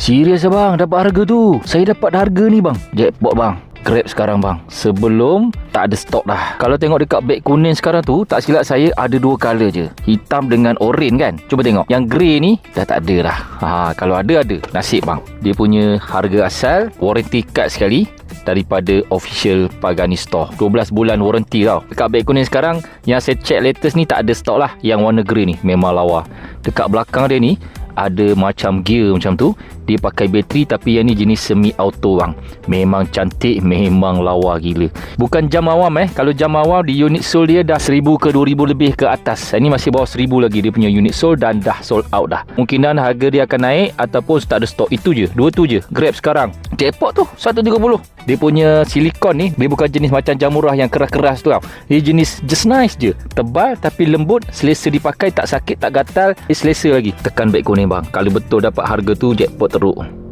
Serius bang, dapat harga tu. Saya dapat harga ni bang. Jackpot bang. Grab sekarang bang. Sebelum tak ada stok dah. Kalau tengok dekat beg kuning sekarang tu, tak silap saya ada 2 color je. Hitam dengan oren kan. Cuba tengok. Yang grey ni dah tak ada dah. Kalau ada. Nasib bang. Dia punya harga asal, warranty card sekali daripada official Pagani Store. 12 bulan warranty tau. Dekat beg kuning sekarang, yang saya check latest ni tak ada stok lah. Yang warna grey ni memang lawa. Dekat belakang dia ni ada macam gear macam tu. Dia pakai bateri, tapi yang ni jenis semi auto bang. Memang cantik, memang lawa gila. Bukan jam awam Kalau jam awam di unit sold dia dah 1000 ke 2000 lebih ke atas. Ini masih bawah 1000 lagi dia punya unit sold, dan dah sold out dah. Mungkinan harga dia akan naik ataupun tak ada stok. Itu je, 2 tu je. Grab sekarang jackpot tu 130. Dia punya silikon ni, dia bukan jenis macam jamurah yang keras-keras tu tau. Dia jenis just nice je. Tebal tapi lembut, selesa dipakai, tak sakit, tak gatal, dia selesa lagi. Tekan beg kuning bang. Kalau betul dapat harga tu, jackpot teruk.